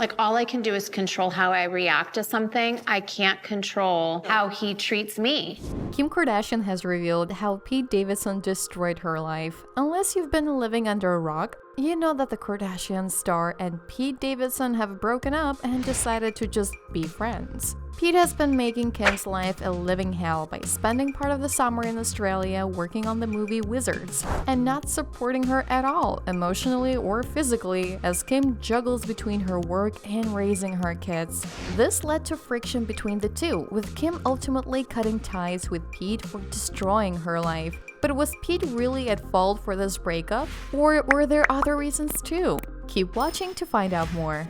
Like, all I can do is control how I react to something. I can't control how he treats me. Kim Kardashian has revealed how Pete Davidson destroyed her life. Unless you've been living under a rock, you know that the Kardashian star and Pete Davidson have broken up and decided to just be friends. Pete has been making Kim's life a living hell by spending part of the summer in Australia working on the movie Wizards, and not supporting her at all, emotionally or physically, as Kim juggles between her work and raising her kids. This led to friction between the two, with Kim ultimately cutting ties with Pete for destroying her life. But was Pete really at fault for this breakup? Or were there other reasons too? Keep watching to find out more.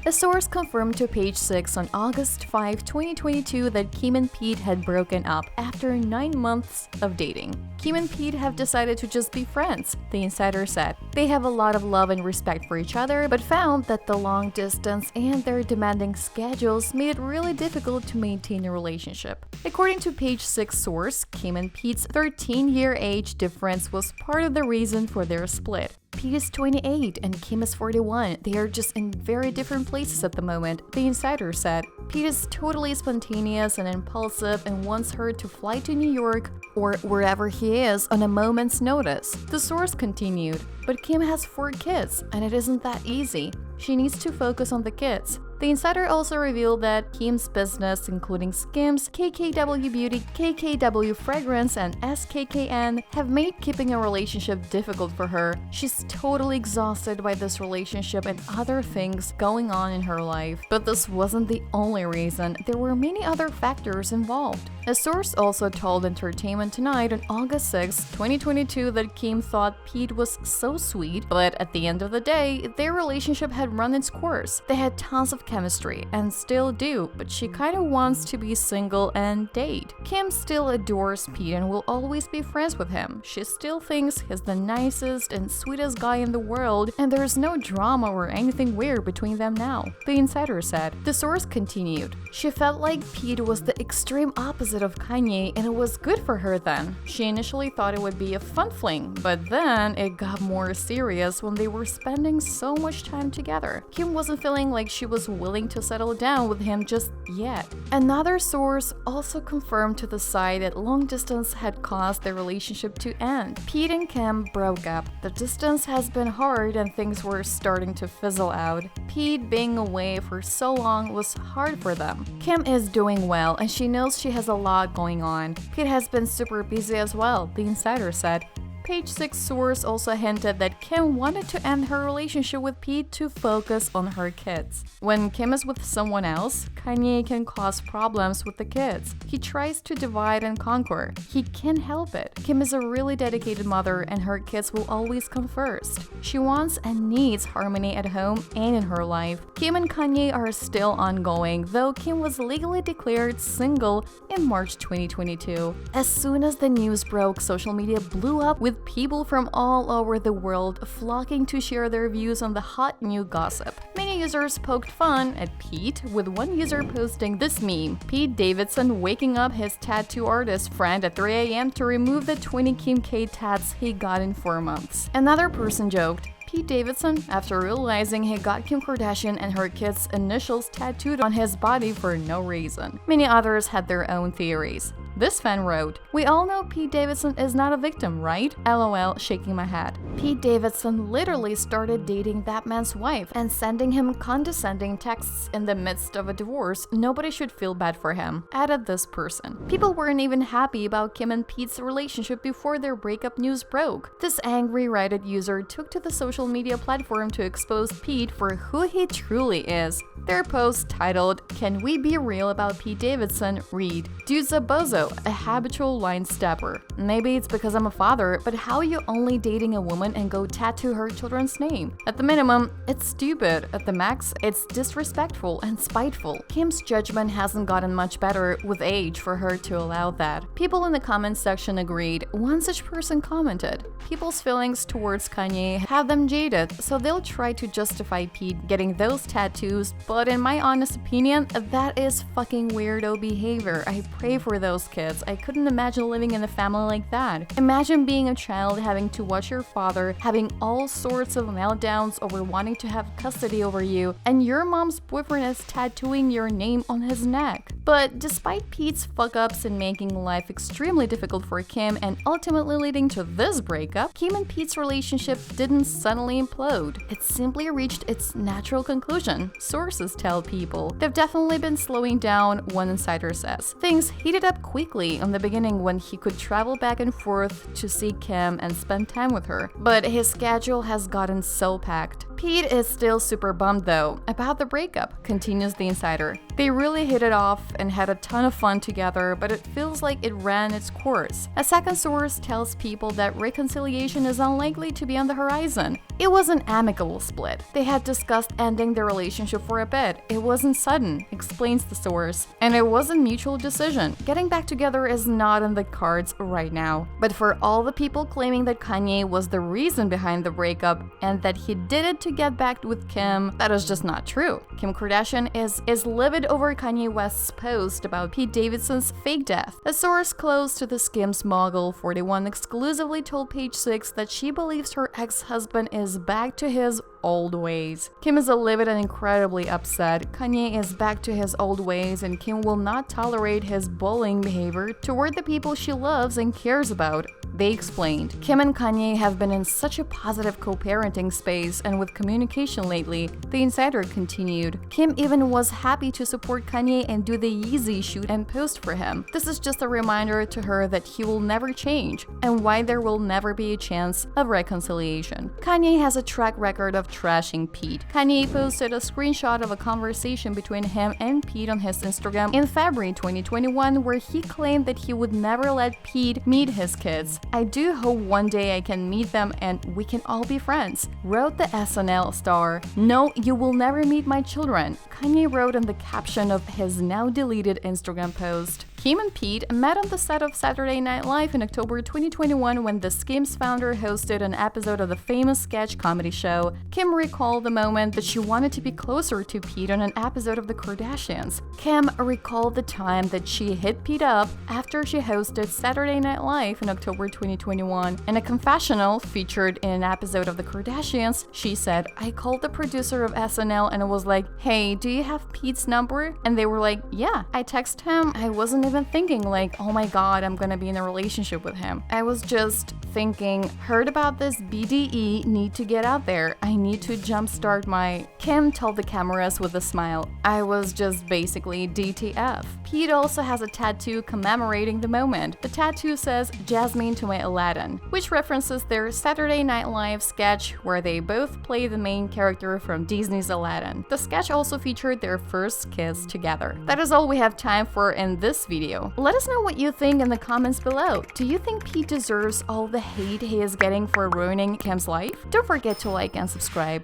A source confirmed to Page 6 on August 5, 2022 that Kim and Pete had broken up after 9 months of dating. Kim and Pete have decided to just be friends, the insider said. They have a lot of love and respect for each other, but found that the long distance and their demanding schedules made it really difficult to maintain a relationship. According to Page 6 source, Kim and Pete's 13-year age difference was part of the reason for their split. Pete is 28 and Kim is 41. They are just in very different places at the moment, the insider said. Pete is totally spontaneous and impulsive and wants her to fly to New York or wherever he is on a moment's notice. The source continued, but Kim has 4 kids and it isn't that easy. She needs to focus on the kids. The insider also revealed that Kim's business, including Skims, KKW Beauty, KKW Fragrance, and SKKN, have made keeping a relationship difficult for her. She's totally exhausted by this relationship and other things going on in her life. But this wasn't the only reason. There were many other factors involved. A source also told Entertainment Tonight on August 6, 2022 that Kim thought Pete was so sweet, but at the end of the day, their relationship had run its course. They had tons of chemistry and still do, but she kinda wants to be single and date. Kim still adores Pete and will always be friends with him. She still thinks he's the nicest and sweetest guy in the world, and there's no drama or anything weird between them now, the insider said. The source continued, she felt like Pete was the extreme opposite of Kanye and it was good for her then. She initially thought it would be a fun fling, but then it got more serious when they were spending so much time together. Kim wasn't feeling like she was willing to settle down with him just yet. Another source also confirmed to the site that long distance had caused their relationship to end. Pete and Kim broke up. The distance has been hard and things were starting to fizzle out. Pete being away for so long was hard for them. Kim is doing well and she knows she has a lot going on. Pete has been super busy as well, the insider said. Page 6 source also hinted that Kim wanted to end her relationship with Pete to focus on her kids. When Kim is with someone else, Kanye can cause problems with the kids. He tries to divide and conquer. He can't help it. Kim is a really dedicated mother and her kids will always come first. She wants and needs harmony at home and in her life. Kim and Kanye are still ongoing, though Kim was legally declared single in March 2022. As soon as the news broke, social media blew up with people from all over the world flocking to share their views on the hot new gossip. Many users poked fun at Pete, with one user posting this meme: Pete Davidson waking up his tattoo artist friend at 3 a.m. to remove the 20 Kim K tats he got in 4 months. Another person joked, Pete Davidson, after realizing he got Kim Kardashian and her kids' initials tattooed on his body for no reason. Many others had their own theories. This fan wrote, "We all know Pete Davidson is not a victim, right? LOL, shaking my head." Pete Davidson literally started dating that man's wife and sending him condescending texts in the midst of a divorce. Nobody should feel bad for him, added this person. People weren't even happy about Kim and Pete's relationship before their breakup news broke. This angry Reddit user took to the social media platform to expose Pete for who he truly is. Their post titled, "Can we be real about Pete Davidson?" read, "Dude's a bozo, a habitual line stepper. Maybe it's because I'm a father, but how are you only dating a woman and go tattoo her children's name? At the minimum, it's stupid. At the max, it's disrespectful and spiteful." Kim's judgment hasn't gotten much better with age for her to allow that. People in the comments section agreed. One such person commented, "People's feelings towards Kanye have them jaded, so they'll try to justify Pete getting those tattoos, but in my honest opinion, that is fucking weirdo behavior. I pray for those kids. I couldn't imagine living in a family like that. Imagine being a child having to watch your father having all sorts of meltdowns over wanting to have custody over you, and your mom's boyfriend is tattooing your name on his neck. But despite Pete's fuck-ups and making life extremely difficult for Kim and ultimately leading to this breakup, Kim and Pete's relationship didn't suddenly implode. It simply reached its natural conclusion, sources tell people. They've definitely been slowing down, one insider says. Things heated up quickly in the beginning when he could travel back and forth to see Kim and spend time with her, but his schedule has gotten so packed. Pete is still super bummed though about the breakup, continues the insider. They really hit it off and had a ton of fun together, but it feels like it ran its course. A second source tells people that reconciliation is unlikely to be on the horizon. It was an amicable split. They had discussed ending their relationship for a bit. It wasn't sudden, explains the source, and it was a mutual decision. Getting back together is not in the cards right now. But for all the people claiming that Kanye was the reason behind the breakup and that he did it to get back with Kim, that is just not true. Kim Kardashian is livid over Kanye West's post about Pete Davidson's fake death. A source close to the Skims mogul 41 exclusively told Page 6 that she believes her ex-husband is back to his old ways. Kim is livid and incredibly upset. Kanye is back to his old ways and Kim will not tolerate his bullying behavior toward the people she loves and cares about. They explained. Kim and Kanye have been in such a positive co-parenting space and with communication lately, the insider continued. Kim even was happy to support Kanye and do the Yeezy shoot and post for him. This is just a reminder to her that he will never change and why there will never be a chance of reconciliation. Kanye has a track record of trashing Pete. Kanye posted a screenshot of a conversation between him and Pete on his Instagram in February 2021 where he claimed that he would never let Pete meet his kids. I do hope one day I can meet them and we can all be friends, wrote the SNL star. No, you will never meet my children, Kanye wrote in the caption of his now deleted Instagram post. Kim and Pete met on the set of Saturday Night Live in October 2021 when the Skims founder hosted an episode of the famous sketch comedy show. Kim recalled the moment that she wanted to be closer to Pete on an episode of the Kardashians. Kim recalled the time that she hit Pete up after she hosted Saturday Night Live in October 2021. In a confessional featured in an episode of the Kardashians, she said, "I called the producer of SNL and it was like, hey, do you have Pete's number?" And they were like, yeah. I texted him. I wasn't even thinking like, oh my god, I'm gonna be in a relationship with him. I was just thinking, heard about this BDE, need to get out there. I need to jumpstart my... Kim told the cameras with a smile, I was just basically DTF. Pete also has a tattoo commemorating the moment. The tattoo says Jasmine to my Aladdin, which references their Saturday Night Live sketch where they both play the main character from Disney's Aladdin. The sketch also featured their first kiss together. That is all we have time for in this video. Let us know what you think in the comments below. Do you think Pete deserves all the hate he is getting for ruining Kim's life? Don't forget to like and subscribe.